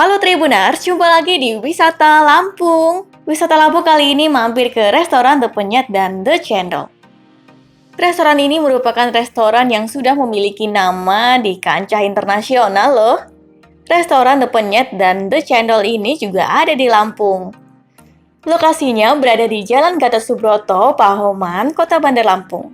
Halo Tribuners, jumpa lagi di Wisata Lampung. Wisata Lampung kali ini mampir ke restoran The Penyet dan The Cendol. Restoran ini merupakan restoran yang sudah memiliki nama di kancah internasional loh. Restoran The Penyet dan The Cendol ini juga ada di Lampung. Lokasinya berada di Jalan Gatot Subroto, Pahoman, Kota Bandar Lampung.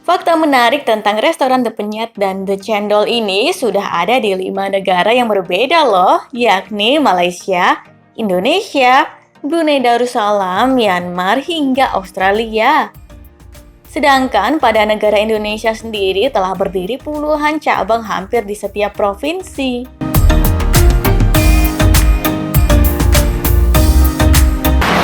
Fakta menarik tentang restoran The Penyet dan The Cendol ini sudah ada di 5 negara yang berbeda loh, yakni Malaysia, Indonesia, Brunei Darussalam, Myanmar, hingga Australia. Sedangkan pada negara Indonesia sendiri telah berdiri puluhan cabang hampir di setiap provinsi.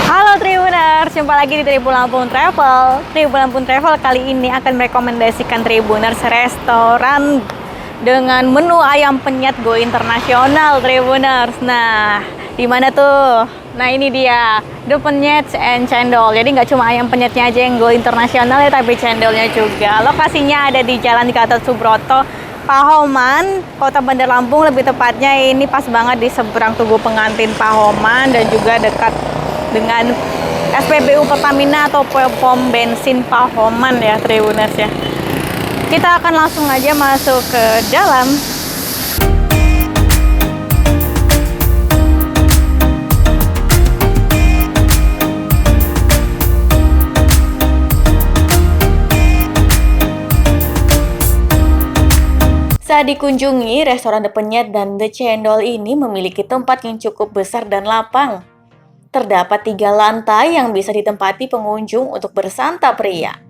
Halo Tribuners, jumpa lagi di Tribun Lampung Travel. Tribun Lampung Travel kali ini akan merekomendasikan Tribuners restoran dengan menu ayam penyet go internasional Tribuners. Nah, di mana tuh? Nah, ini dia, The Penyet and Cendol. Jadi nggak cuma ayam penyetnya aja yang go internasional ya, tapi cendolnya juga. Lokasinya ada di Jalan Gatot Subroto, Pahoman, Kota Bandar Lampung. Lebih tepatnya ini pas banget di seberang Tugu Pengantin Pahoman dan juga dekat dengan SPBU Pertamina atau pom bensin Pahoman ya Tribuners ya. Kita akan langsung aja masuk ke dalam. Saat dikunjungi, restoran The Penyet dan The Cendol ini memiliki tempat yang cukup besar dan lapang. Terdapat 3 lantai yang bisa ditempati pengunjung untuk bersantap ria.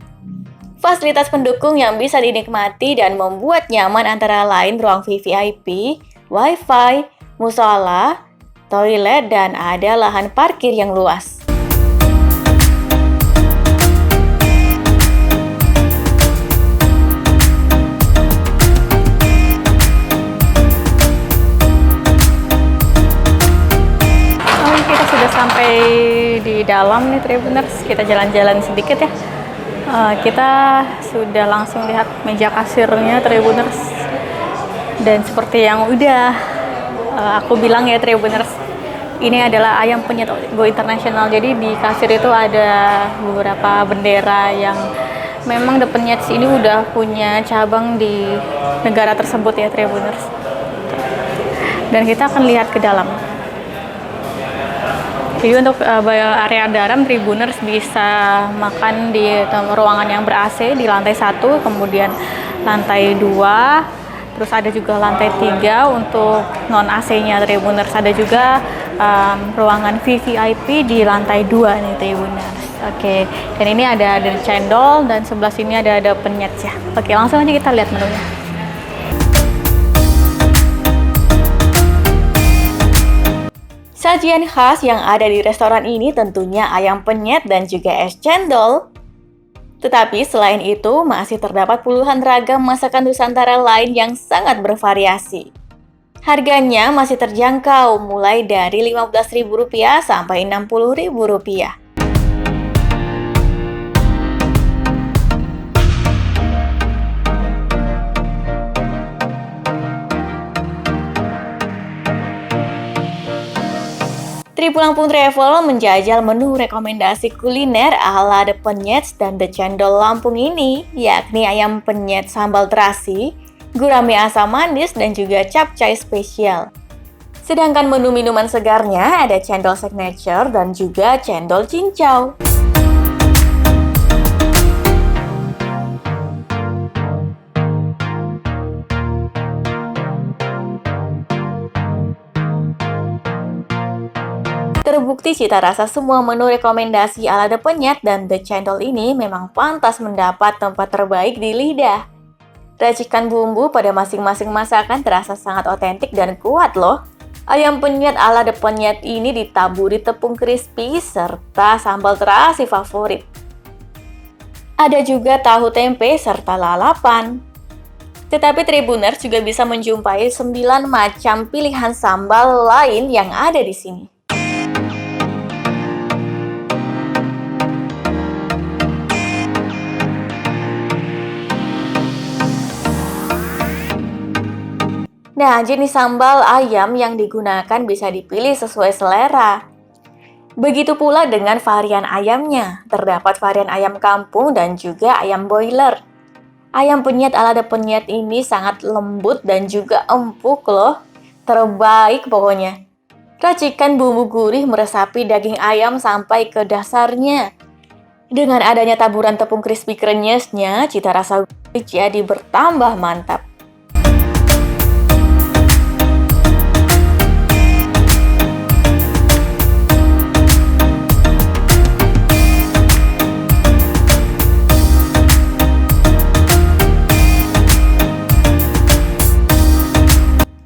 Fasilitas pendukung yang bisa dinikmati dan membuat nyaman antara lain ruang VVIP, Wi-Fi, musola, toilet, dan ada lahan parkir yang luas. Sampai di dalam nih Tribuners, kita jalan-jalan sedikit ya. Kita sudah langsung lihat meja kasirnya Tribuners. Dan seperti yang udah aku bilang ya Tribuners, ini adalah ayam penyet go internasional. Jadi di kasir itu ada beberapa bendera yang memang The Penyet ini udah punya cabang di negara tersebut ya Tribuners. Dan kita akan lihat ke dalam. Jadi untuk area dalam Tribuners bisa makan di ruangan yang ber-AC di lantai 1, kemudian lantai 2, terus ada juga lantai 3 untuk non-AC-nya Tribuners. Ada juga ruangan VVIP di lantai 2 nih Tribuners. Oke, dan ini ada cendol dan sebelah sini ada penyet ya. Oke, langsung aja kita lihat menunya. Sajian khas yang ada di restoran ini tentunya ayam penyet dan juga es cendol. Tetapi selain itu masih terdapat puluhan ragam masakan Nusantara lain yang sangat bervariasi. Harganya masih terjangkau mulai dari Rp15.000 sampai Rp60.000. Tribun Lampung Travel menjajal menu rekomendasi kuliner ala The Penyet dan The Cendol Lampung ini, yakni ayam penyet sambal terasi, gurame asam manis, dan juga capcay spesial. Sedangkan menu minuman segarnya ada cendol signature dan juga cendol cincau. Terbukti cita rasa semua menu rekomendasi ala The Penyet dan The Cendol ini memang pantas mendapat tempat terbaik di lidah. Racikan bumbu pada masing-masing masakan terasa sangat otentik dan kuat loh. Ayam penyet ala The Penyet ini ditaburi tepung crispy serta sambal terasi favorit. Ada juga tahu tempe serta lalapan. Tetapi Tribuners juga bisa menjumpai 9 macam pilihan sambal lain yang ada di sini. Nah, jenis sambal ayam yang digunakan bisa dipilih sesuai selera. Begitu pula dengan varian ayamnya. Terdapat varian ayam kampung dan juga ayam boiler. Ayam penyet ala The Penyet ini sangat lembut dan juga empuk loh. Terbaik pokoknya. Racikan bumbu gurih meresapi daging ayam sampai ke dasarnya. Dengan adanya taburan tepung crispy krenyesnya, cita rasa gurih jadi bertambah mantap.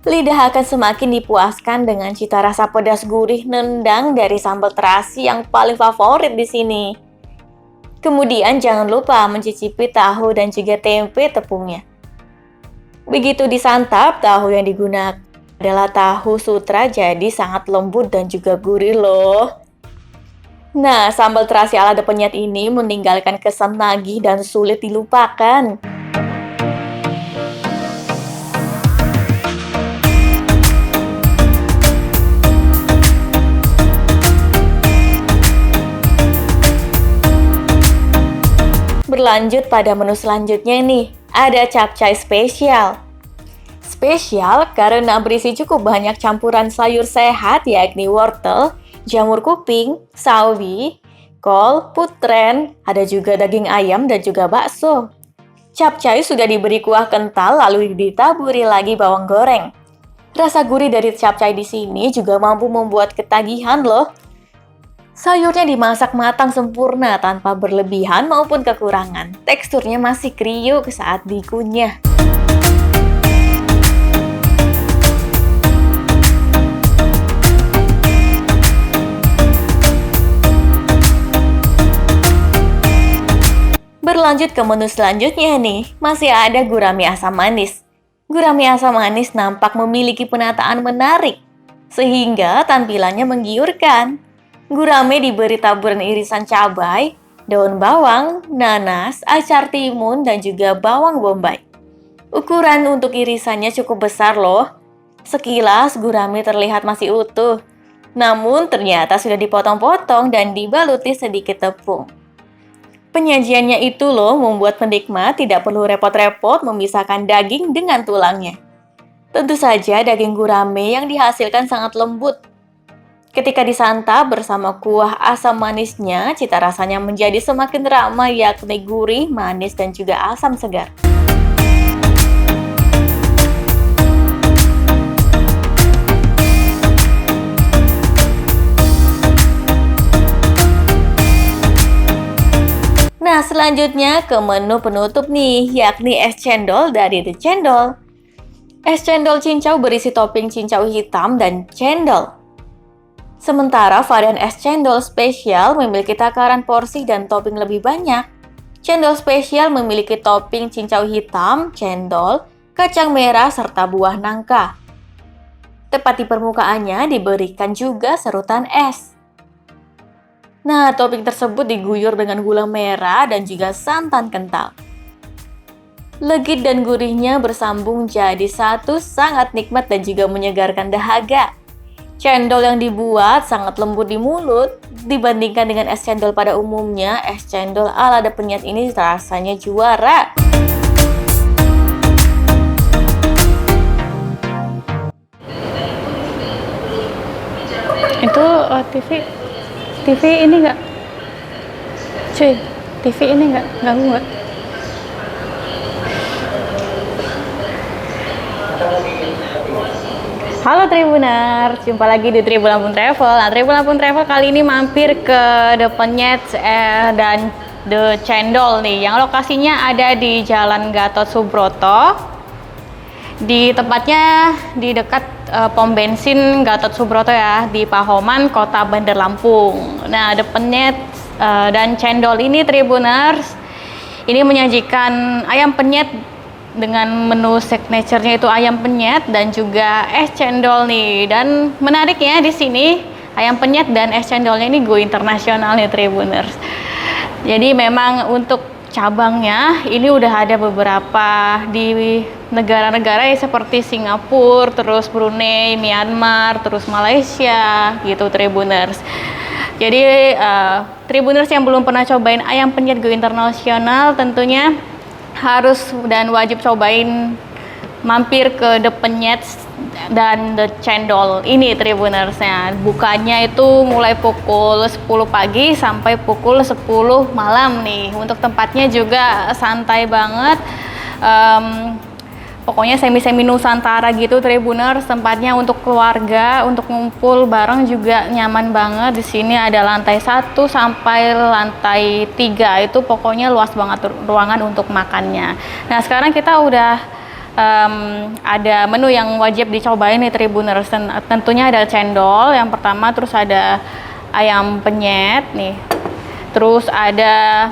Lidah akan semakin dipuaskan dengan cita rasa pedas gurih nendang dari sambal terasi yang paling favorit di sini. Kemudian jangan lupa mencicipi tahu dan juga tempe tepungnya. Begitu disantap, tahu yang digunakan adalah tahu sutra jadi sangat lembut dan juga gurih loh. Nah, sambal terasi ala The Penyet ini meninggalkan kesan nagih dan sulit dilupakan. Berlanjut pada menu selanjutnya nih, ada capcay spesial. Spesial karena berisi cukup banyak campuran sayur sehat yakni wortel, jamur kuping, sawi, kol, putrén, ada juga daging ayam dan juga bakso. Capcay sudah diberi kuah kental lalu ditaburi lagi bawang goreng. Rasa gurih dari capcay di sini juga mampu membuat ketagihan loh. Sayurnya dimasak matang sempurna tanpa berlebihan maupun kekurangan. Teksturnya masih kriuk saat dikunyah. Berlanjut ke menu selanjutnya nih, masih ada gurame asam manis. Gurame asam manis nampak memiliki penataan menarik, sehingga tampilannya menggiurkan. Gurame diberi taburan irisan cabai, daun bawang, nanas, acar timun, dan juga bawang bombay. Ukuran untuk irisannya cukup besar loh. Sekilas gurame terlihat masih utuh, namun ternyata sudah dipotong-potong dan dibaluti sedikit tepung. Penyajiannya itu loh membuat penikmat tidak perlu repot-repot memisahkan daging dengan tulangnya. Tentu saja daging gurame yang dihasilkan sangat lembut. Ketika disantap bersama kuah asam manisnya, cita rasanya menjadi semakin ramai yakni gurih, manis, dan juga asam segar. Nah, selanjutnya ke menu penutup nih, yakni es cendol dari The Cendol. Es cendol cincau berisi topping cincau hitam dan cendol. Sementara varian es cendol spesial memiliki takaran porsi dan topping lebih banyak. Cendol spesial memiliki topping cincau hitam, cendol, kacang merah, serta buah nangka. Tepat di permukaannya diberikan juga serutan es. Nah, topping tersebut diguyur dengan gula merah dan juga santan kental. Legit dan gurihnya bersambung jadi satu, sangat nikmat dan juga menyegarkan dahaga. Cendol yang dibuat sangat lembut di mulut. Dibandingkan dengan es cendol pada umumnya, es cendol ala The Penyet ini rasanya juara. Itu TV ini nggak? Cuy, TV ini nggak? Ganggu nggak? Halo Tribuner, jumpa lagi di Tribun Lampung Travel. Nah, Tribun Lampung Travel kali ini mampir ke The Penyet dan The Cendol nih, yang lokasinya ada di Jalan Gatot Subroto. Di tepatnya di dekat pom bensin Gatot Subroto ya, di Pahoman, Kota Bandar Lampung. Nah, The Penyet dan Cendol ini Tribuners, ini menyajikan ayam penyet dengan menu signature-nya itu ayam penyet dan juga es cendol nih. Dan menariknya di sini ayam penyet dan es cendolnya ini go internasional nih Tribuners. Jadi memang untuk cabangnya ini udah ada beberapa di negara-negara ya seperti Singapura, terus Brunei, Myanmar, terus Malaysia gitu Tribuners. Jadi Tribuners yang belum pernah cobain ayam penyet go internasional tentunya harus dan wajib cobain mampir ke The Penyet dan The Cendol ini Tribunersnya. Bukanya itu mulai pukul 10 pagi sampai pukul 10 malam nih. Untuk tempatnya juga santai banget. Pokoknya semi-semi Nusantara gitu Tribuners, tempatnya untuk keluarga, untuk ngumpul bareng juga nyaman banget. Di sini ada lantai 1 sampai lantai 3, itu pokoknya luas banget ruangan untuk makannya. Nah sekarang kita udah ada menu yang wajib dicobain nih Tribuners. Tentunya ada cendol yang pertama, terus ada ayam penyet nih, terus ada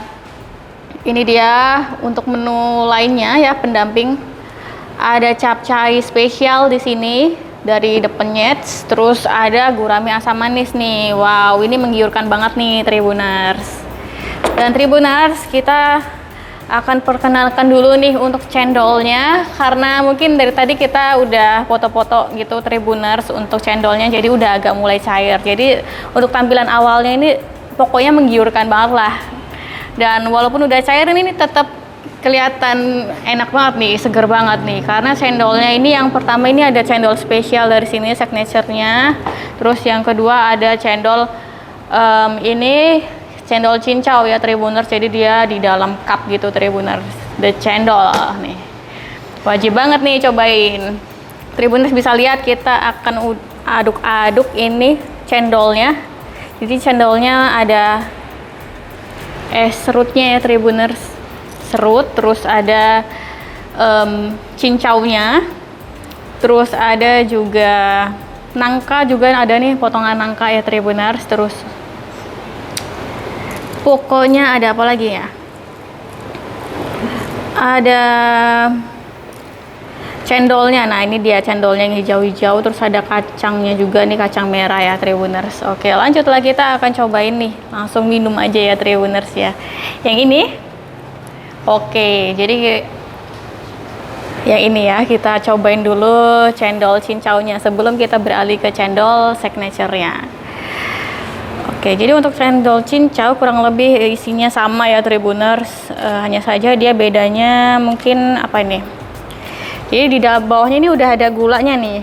ini dia untuk menu lainnya ya pendamping. Ada capcay spesial di sini dari The Penyet, terus ada gurame asam manis nih. Wow, ini menggiurkan banget nih Tribuners. Dan Tribuners, kita akan perkenalkan dulu nih untuk cendolnya, karena mungkin dari tadi kita udah foto-foto gitu Tribuners untuk cendolnya, jadi udah agak mulai cair. Jadi untuk tampilan awalnya ini pokoknya menggiurkan banget lah. Dan walaupun udah cair ini tetap kelihatan enak banget nih, seger banget nih, karena cendolnya ini yang pertama ini ada cendol spesial dari sini signature-nya. Terus yang kedua ada cendol ini cendol cincau ya Tribuners, jadi dia di dalam cup gitu Tribuners. The Cendol nih wajib banget nih cobain. Tribuners bisa lihat kita akan aduk-aduk ini cendolnya. Jadi cendolnya ada serutnya ya Tribuners, serut, terus ada cincaunya, terus ada juga nangka, juga ada nih potongan nangka ya Tribuners. Terus pokoknya ada apa lagi ya, ada cendolnya. Nah ini dia cendolnya yang hijau-hijau, terus ada kacangnya juga nih, kacang merah ya Tribuners. Oke lanjutlah, kita akan cobain nih, langsung minum aja ya Tribuners ya yang ini. Oke, jadi yang ini ya kita cobain dulu cendol cincaunya sebelum kita beralih ke cendol signature-nya. Oke, jadi untuk cendol cincau kurang lebih isinya sama ya Tribuners, hanya saja dia bedanya mungkin apa ini. Jadi di bawahnya ini udah ada gulanya nih,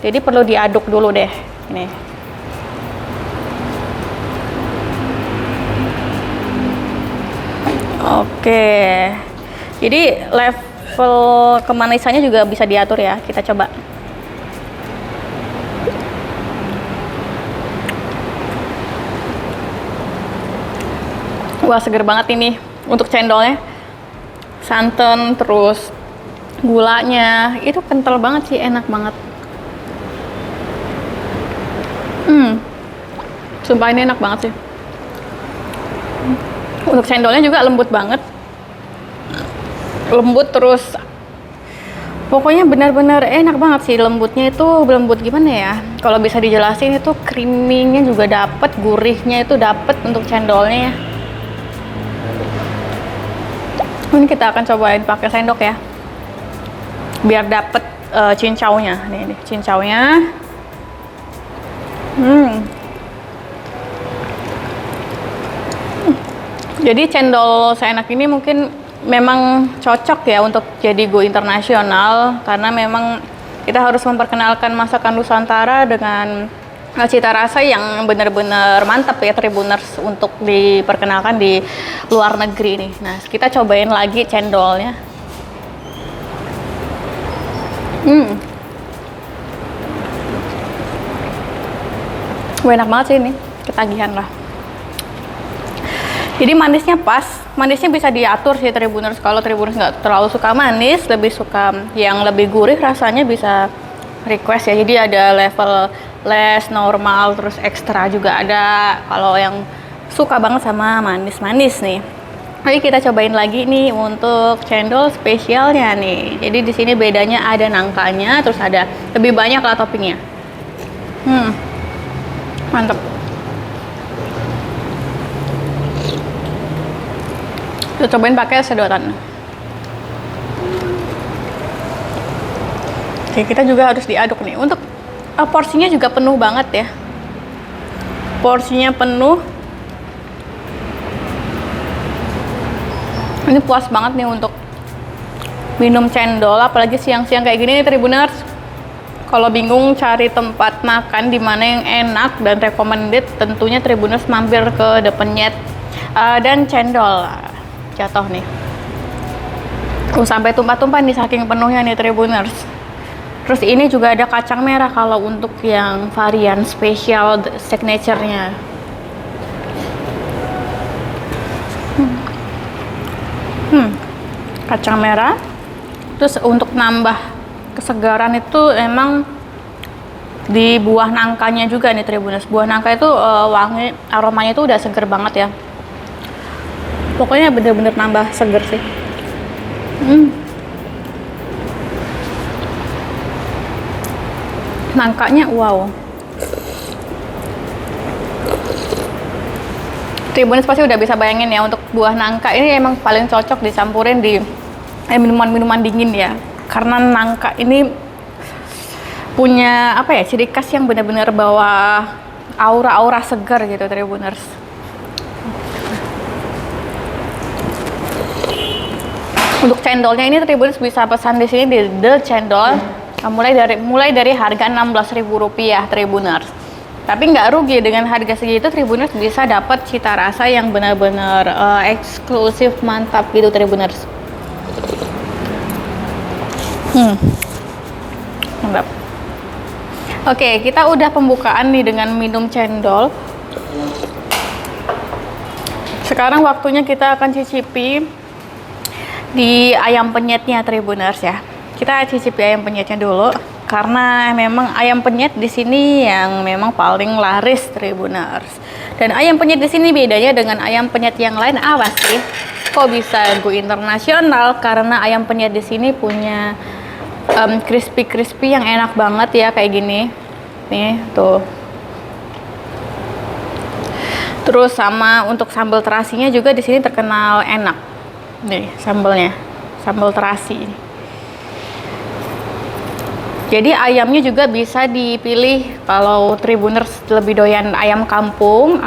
jadi perlu diaduk dulu deh ini. Oke, jadi level kemanisannya juga bisa diatur ya, kita coba. Wah seger banget ini untuk cendolnya, santan terus gulanya itu kental banget sih, enak banget. Sumpah ini enak banget sih. Untuk cendolnya juga lembut banget, lembut terus pokoknya benar-benar enak banget sih. Lembutnya itu lembut gimana ya, kalau bisa dijelasin itu creamy-nya juga dapet, gurihnya itu dapet untuk cendolnya ya. Ini kita akan cobain pakai sendok ya, biar dapet cincaunya. Nih cincaunya. Jadi cendol seenak ini mungkin memang cocok ya untuk jadi go internasional, karena memang kita harus memperkenalkan masakan Nusantara dengan cita rasa yang benar-benar mantap ya Tribuners untuk diperkenalkan di luar negeri nih. Nah kita cobain lagi cendolnya. Enak banget sih ini, ketagihan lah. Jadi manisnya pas, manisnya bisa diatur sih Tribuners. Kalau Tribuners nggak terlalu suka manis, lebih suka yang lebih gurih rasanya, bisa request ya. Jadi ada level less, normal, terus ekstra juga ada kalau yang suka banget sama manis-manis nih. Oke, kita cobain lagi nih untuk cendol spesialnya nih. Jadi di sini bedanya ada nangkanya, terus ada lebih banyak lah toppingnya. Mantap. Kita cobain pakai sedotan. Oke, kita juga harus diaduk nih. Untuk porsinya juga penuh banget ya. Porsinya penuh. Ini puas banget nih untuk minum cendol, apalagi siang-siang kayak gini nih Tribuners. Kalau bingung cari tempat makan di mana yang enak dan recommended, tentunya Tribuners mampir ke The Penyet dan cendol. Jatuh nih. Sampai tumpah-tumpah nih saking penuhnya nih Tribuners. Terus ini juga ada kacang merah kalau untuk yang varian spesial signature-nya. Kacang merah. Terus untuk nambah kesegaran itu emang di buah nangkanya juga nih Tribuners. Buah nangka itu wangi, aromanya itu udah seger banget ya. Pokoknya bener-bener nambah seger sih. Nangkanya wow. Tribuners pasti udah bisa bayangin ya, untuk buah nangka ini emang paling cocok dicampurin di minuman-minuman dingin ya, karena nangka ini punya apa ya, ciri khas yang benar-benar bawa aura-aura segar gitu Tribuners. Untuk cendolnya ini Tribuners bisa pesan di sini di The Cendol, mulai dari harga Rp16.000 Tribuners. Tapi nggak rugi, dengan harga segitu Tribuners bisa dapat cita rasa yang benar-benar eksklusif, mantap gitu Tribuners. Mantap. Oke, kita udah pembukaan nih dengan minum cendol. Sekarang waktunya kita akan cicipi di ayam penyetnya Tribuners ya. Kita cicipi ayam penyetnya dulu, karena memang ayam penyet di sini yang memang paling laris Tribuners. Dan ayam penyet di sini bedanya dengan ayam penyet yang lain apa sih? Kok bisa go internasional? Karena ayam penyet di sini punya crispy yang enak banget ya, kayak gini. Nih, tuh. Terus sama untuk sambal terasinya juga di sini terkenal enak. Nih, sambalnya. Sambal terasi. Jadi ayamnya juga bisa dipilih, kalau Tribuners lebih doyan ayam kampung,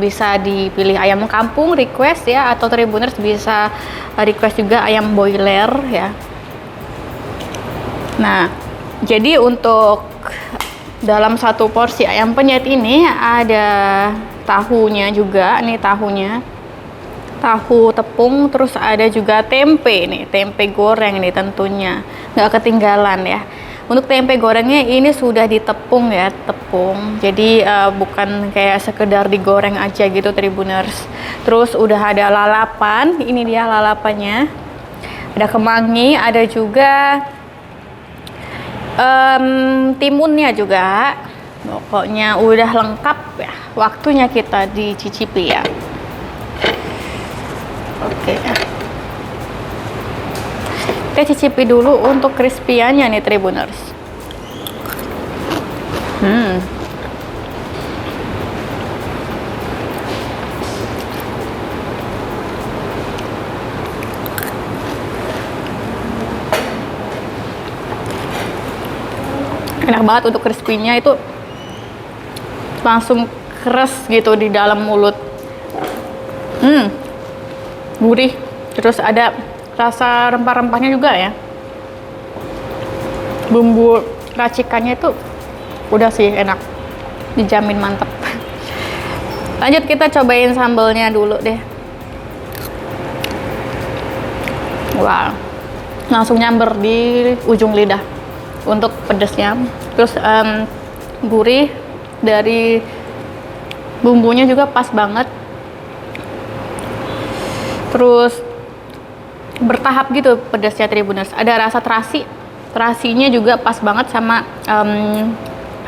bisa dipilih ayam kampung request ya, atau Tribuners bisa request juga ayam boiler ya. Nah, jadi untuk dalam satu porsi ayam penyet ini ada tahunya juga, nih tahunya, tahu tepung, terus ada juga tempe nih, tempe goreng nih tentunya, nggak ketinggalan ya. Untuk tempe gorengnya ini sudah ditepung ya, tepung. Jadi bukan kayak sekedar digoreng aja gitu Tribuners. Terus udah ada lalapan, ini dia lalapannya. Ada kemangi, ada juga timunnya juga. Pokoknya udah lengkap ya. Waktunya kita dicicipi ya. Oke. Kita cicipi dulu untuk crispy-nya nih Tribuners. Enak banget untuk crispy-nya, itu langsung keras gitu di dalam mulut. Gurih. Terus ada rasa rempah-rempahnya juga ya. Bumbu racikannya itu udah sih enak, dijamin mantep. Lanjut kita cobain sambalnya dulu deh. Wow, langsung nyamber di ujung lidah untuk pedesnya. Terus gurih dari bumbunya juga pas banget. Terus bertahap gitu pedasnya Tribuners. Ada rasa terasinya juga pas banget sama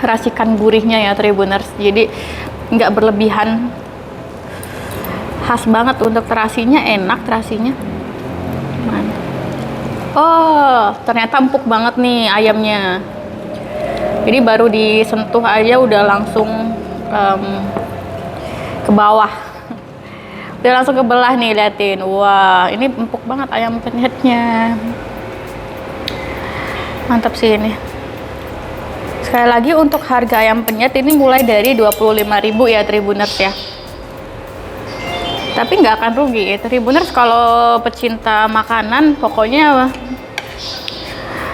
racikan gurihnya ya Tribuners. Jadi nggak berlebihan, khas banget untuk terasinya, enak terasinya. Oh, ternyata empuk banget nih ayamnya. Jadi baru disentuh aja udah langsung ke bawah. Udah langsung kebelah nih, liatin. Wah, ini empuk banget ayam penyetnya. Mantap sih ini. Sekali lagi untuk harga ayam penyet ini mulai dari 25.000 ya Tribuners ya. Tapi nggak akan rugi ya Tribuners kalau pecinta makanan, pokoknya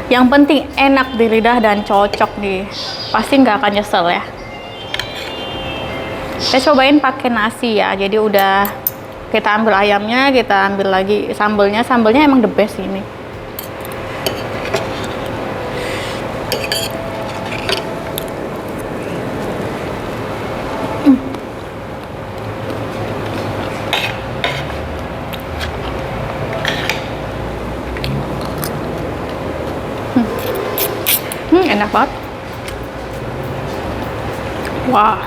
yang penting enak di lidah dan cocok nih. Pasti nggak akan nyesel ya. Saya cobain pakai nasi ya. Jadi udah kita ambil ayamnya, kita ambil lagi sambelnya. Sambelnya emang the best ini. Enak banget. Wah.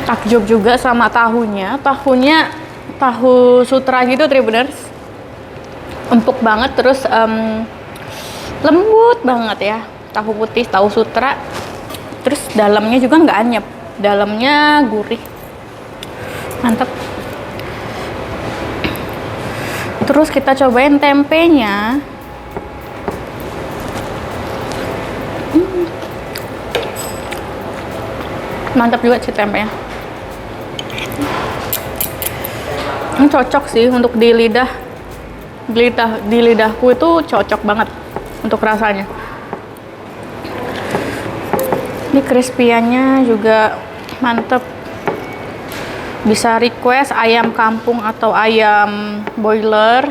Takjub juga sama tahunya. Tahu sutra gitu Tribuners. Empuk banget, terus lembut banget ya. Tahu putih, tahu sutra. Terus dalamnya juga nggak anyep, dalamnya gurih, mantep. Terus kita cobain tempenya. Mantap juga sih tempenya. Ini cocok sih untuk di lidahku itu cocok banget untuk rasanya. Ini crispy-nya juga mantep. Bisa request ayam kampung atau ayam boiler.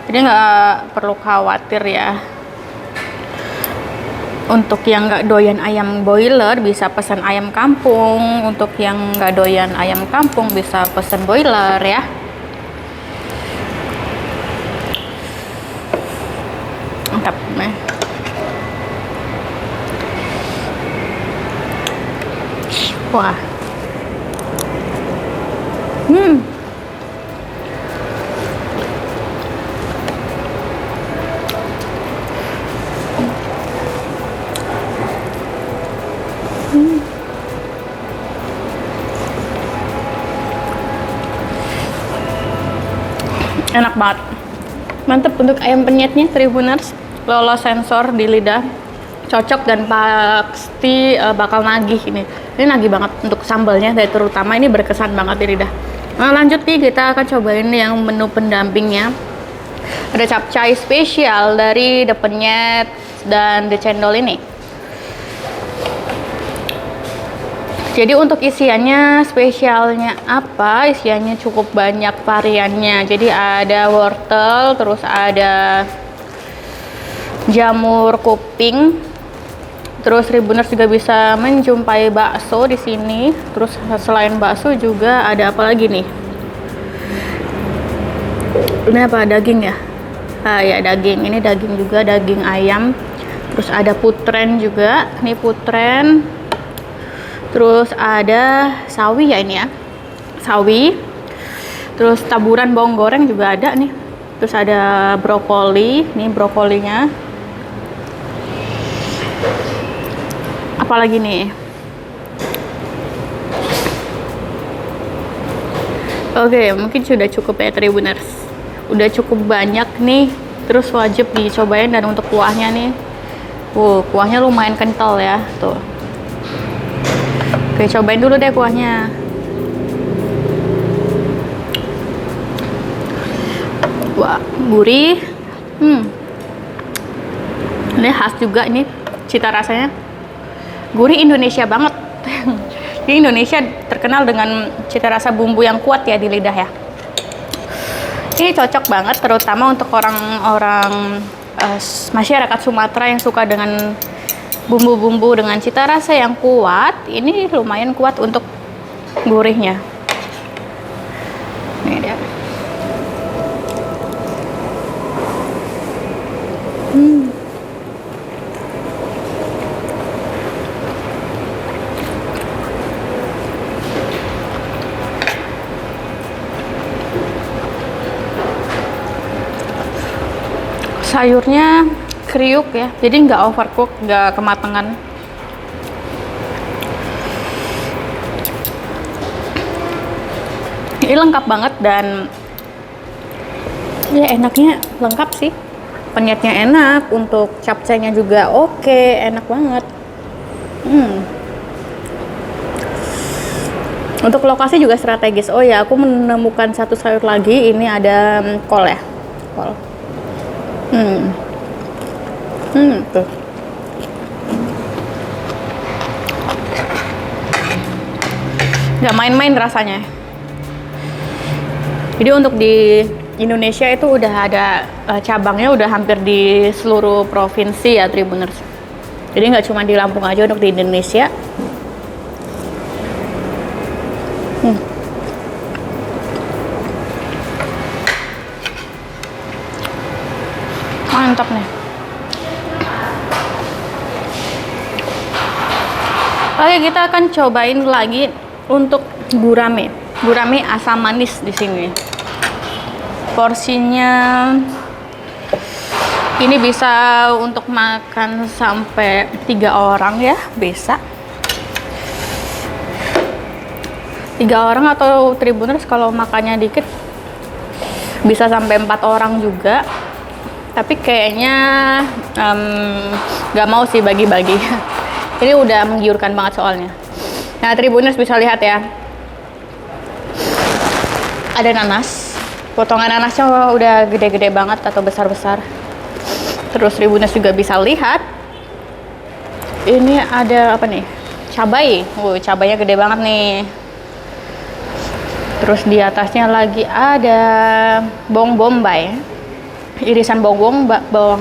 Jadi nggak perlu khawatir ya. Untuk yang nggak doyan ayam boiler bisa pesan ayam kampung. Untuk yang nggak doyan ayam kampung bisa pesan boiler ya. Mantap. Wah. Enak banget. Mantep untuk ayam penyetnya Tribuners. Lolos sensor di lidah. Cocok dan pasti bakal nagih ini. Ini nagih banget untuk sambalnya, dan terutama ini berkesan banget di lidah. Nah, lanjut nih kita akan cobain yang menu pendampingnya. Ada capcay spesial dari The Penyet dan The Cendol ini. Jadi untuk isiannya spesialnya apa? Isiannya cukup banyak variannya. Jadi ada wortel, terus ada jamur kuping. Terus Tribuners juga bisa menjumpai bakso di sini. Terus selain bakso juga ada apa lagi nih? Ini apa? Daging ya? Ah ya, daging. Ini daging juga, daging ayam. Terus ada putren juga. Ini putren. Terus ada sawi ya ini ya. Sawi. Terus taburan bawang goreng juga ada nih. Terus ada brokoli. Ini brokolinya. Apalagi nih? Oke, mungkin sudah cukup ya Tribuners. Udah cukup banyak nih. Terus wajib dicobain, dan untuk kuahnya nih. Kuahnya lumayan kental ya, tuh. Oke, cobain dulu deh kuahnya. Wah, gurih. Ini khas juga nih cita rasanya. Gurih Indonesia banget. Di Indonesia terkenal dengan cita rasa bumbu yang kuat ya di lidah ya. Ini cocok banget terutama untuk orang-orang masyarakat Sumatera yang suka dengan bumbu-bumbu dengan cita rasa yang kuat. Ini lumayan kuat untuk gurihnya. Ini dia. Sayurnya kriuk ya, jadi nggak overcook, nggak kematangan. Ini lengkap banget dan ya enaknya lengkap sih. Penyetnya enak, untuk capcaynya juga oke, enak banget. Untuk lokasi juga strategis. Oh ya, aku menemukan satu sayur lagi. Ini ada kol ya, kol. Tuh. Gak main-main rasanya. Jadi untuk di Indonesia itu udah ada cabangnya, udah hampir di seluruh provinsi ya Tribuners. Jadi nggak cuma di Lampung aja untuk di Indonesia. Mantap nih. Oke, kita akan cobain lagi untuk gurame. Gurame asam manis di sini. Porsinya ini bisa untuk makan sampai 3 orang ya, bisa. 3 orang atau Tribuners kalau makannya dikit bisa sampai 4 orang juga. Tapi kayaknya nggak mau sih bagi-bagi. Ini udah menggiurkan banget soalnya. Nah, Tribuners bisa lihat ya. Ada nanas. Potongan nanasnya udah gede-gede banget atau besar-besar. Terus Tribuners juga bisa lihat. Ini ada apa nih? Cabai. Cabainya gede banget nih. Terus di atasnya lagi ada bawang bombay. Irisan bawang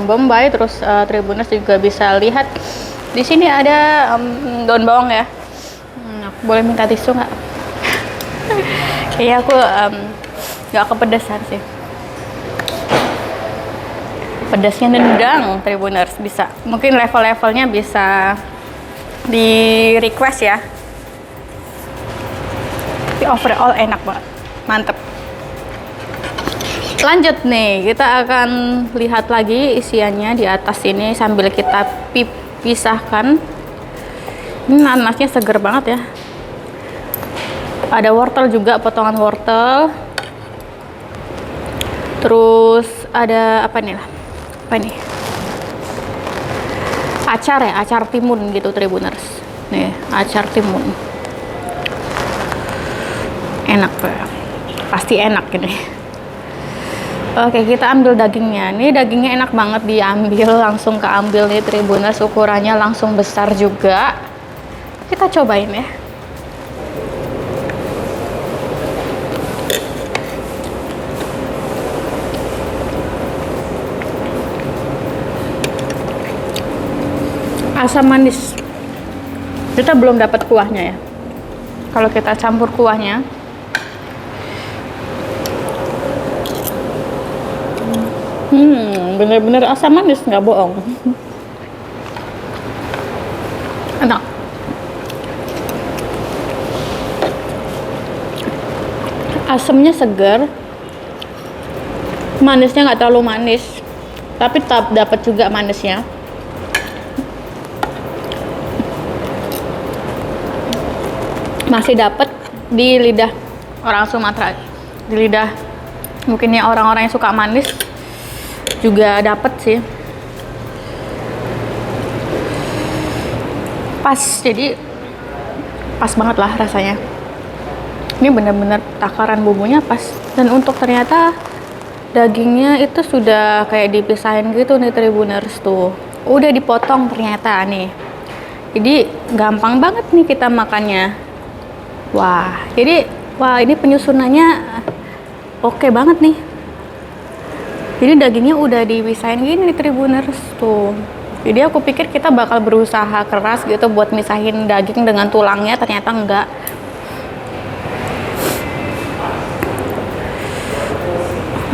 bombay. Terus Tribuners juga bisa lihat di sini ada daun bawang ya. Boleh minta tisu nggak? Kayaknya aku nggak kepedesan sih. Pedasnya nendang Tribuners, bisa. Mungkin level-levelnya bisa di request ya. Tapi overall enak banget, mantep. Lanjut nih, kita akan lihat lagi isiannya di atas ini sambil kita pisahkan. Ini nanasnya seger banget ya. Ada wortel juga, potongan wortel. Terus ada apa nih lah? Apa nih? Acar ya, acar timun gitu Tribuners. Nih, acar timun. Enak ya. Pasti enak ini. Oke, kita ambil dagingnya. Ini dagingnya enak banget diambil, langsung keambil nih Tribuners, ukurannya langsung besar juga. Kita cobain ya. Asam manis. Kita belum dapat kuahnya ya. Kalau kita campur kuahnya, bener-bener asam manis, nggak bohong. Enak. Asamnya segar, manisnya nggak terlalu manis, tapi tetap dapat juga manisnya. Masih dapat di lidah orang Sumatera, di lidah mungkin ya orang-orang yang suka manis juga dapat sih. Pas, jadi pas banget lah rasanya. Ini benar-benar takaran bumbunya pas, dan untuk ternyata dagingnya itu sudah kayak dipisahin gitu nih Tribuners, tuh udah dipotong ternyata nih. Jadi gampang banget nih kita makannya. Wah, jadi ini penyusunannya oke banget nih. Jadi dagingnya udah dipisahin gini nih Tribuners, tuh. Jadi aku pikir kita bakal berusaha keras gitu buat misahin daging dengan tulangnya, ternyata enggak.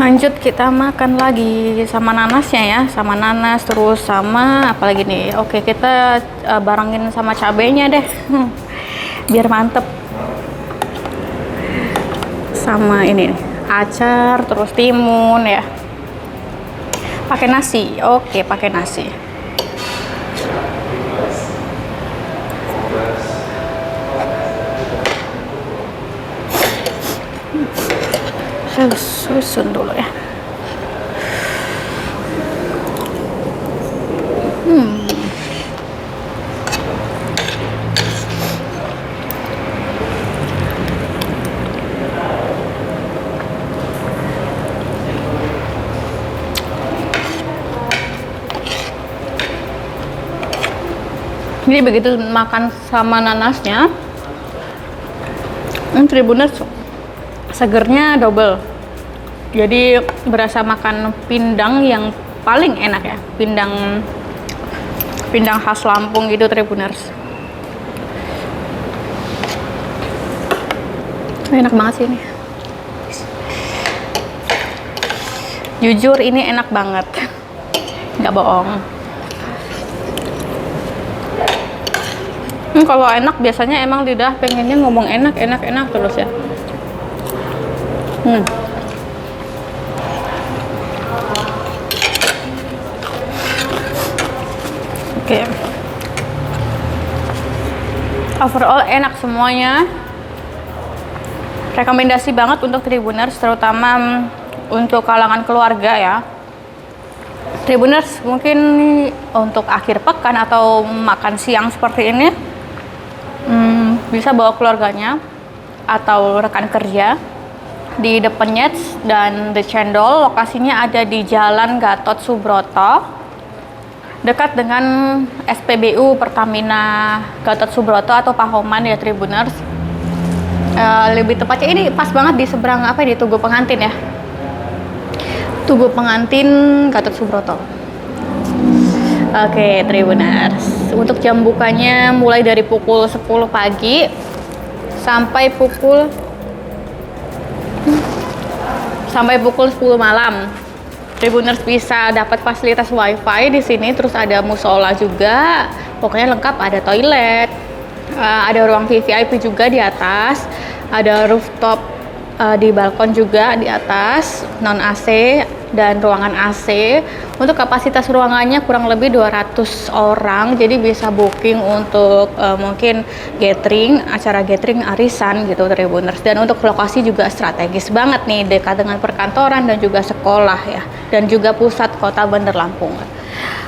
Lanjut kita makan lagi sama nanasnya ya, sama nanas, terus sama apa lagi nih? Oke, kita barengin sama cabenya deh, biar mantep. Sama ini nih, acar, terus timun ya. Pakai nasi. Oke, pakai nasi. Saya susun dulu ya. Jadi begitu makan sama nanasnya, Tribuners segernya double. Jadi berasa makan pindang yang paling enak ya, pindang khas Lampung gitu Tribuners. Enak banget sih ini. Jujur ini enak banget, nggak bohong. Kalau enak biasanya emang lidah pengennya ngomong enak terus ya. Oke. Overall enak semuanya. Rekomendasi banget untuk Tribuners, terutama untuk kalangan keluarga ya. Tribuners mungkin untuk akhir pekan atau makan siang seperti ini, bisa bawa keluarganya atau rekan kerja di The Penyets dan The Cendol. Lokasinya ada di Jalan Gatot Subroto, dekat dengan SPBU Pertamina Gatot Subroto atau Pahoman ya Tribuners. Lebih tepatnya ini pas banget di seberang di Tugu Pengantin ya, Tugu Pengantin Gatot Subroto. Oke, Tribuners. Untuk jam bukanya mulai dari pukul 10 pagi sampai pukul 10 malam. Tribuners bisa dapat fasilitas WiFi di sini, terus ada musola juga. Pokoknya lengkap, ada toilet, ada ruang VVIP juga di atas, ada rooftop di balkon juga di atas, non AC dan ruangan AC. Untuk kapasitas ruangannya kurang lebih 200 orang, jadi bisa booking untuk mungkin acara gathering arisan gitu Tribuners. Dan untuk lokasi juga strategis banget nih, dekat dengan perkantoran dan juga sekolah ya, dan juga pusat kota Bandar Lampung.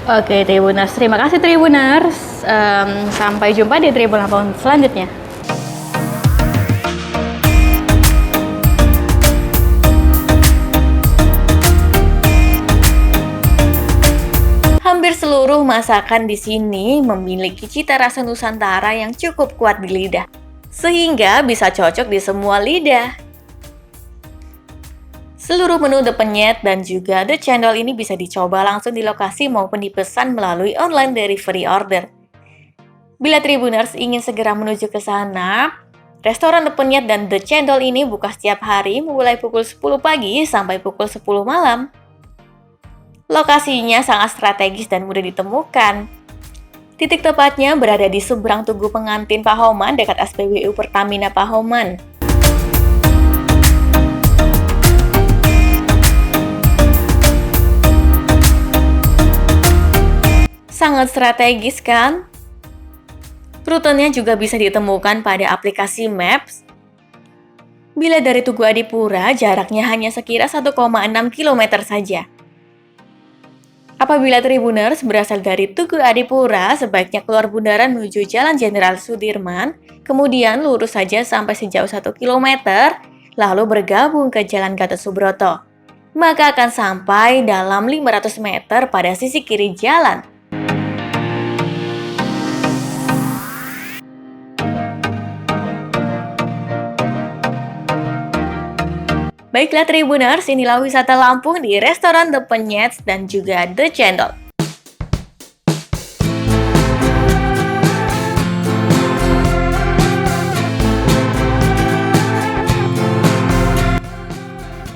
Oke Tribuners, terima kasih Tribuners. Sampai jumpa di Tribun Lampung selanjutnya. Hampir seluruh masakan di sini memiliki cita rasa Nusantara yang cukup kuat di lidah, sehingga bisa cocok di semua lidah. Seluruh menu The Penyet dan juga The Cendol ini bisa dicoba langsung di lokasi maupun dipesan melalui online delivery order. Bila Tribuners ingin segera menuju ke sana, restoran The Penyet dan The Cendol ini buka setiap hari mulai pukul 10 pagi sampai pukul 10 malam. Lokasinya sangat strategis dan mudah ditemukan. Titik tepatnya berada di seberang Tugu Pengantin Pahoman dekat SPBU Pertamina Pahoman. Sangat strategis kan? Rutenya juga bisa ditemukan pada aplikasi Maps. Bila dari Tugu Adipura, jaraknya hanya sekira 1,6 km saja. Apabila Tribuners berasal dari Tugu Adipura, sebaiknya keluar bundaran menuju Jalan Jenderal Sudirman, kemudian lurus saja sampai sejauh 1 km, lalu bergabung ke Jalan Gatot Subroto. Maka akan sampai dalam 500 meter pada sisi kiri jalan. Baiklah Tribuners, inilah wisata Lampung di restoran The Penyets dan juga The Cendol.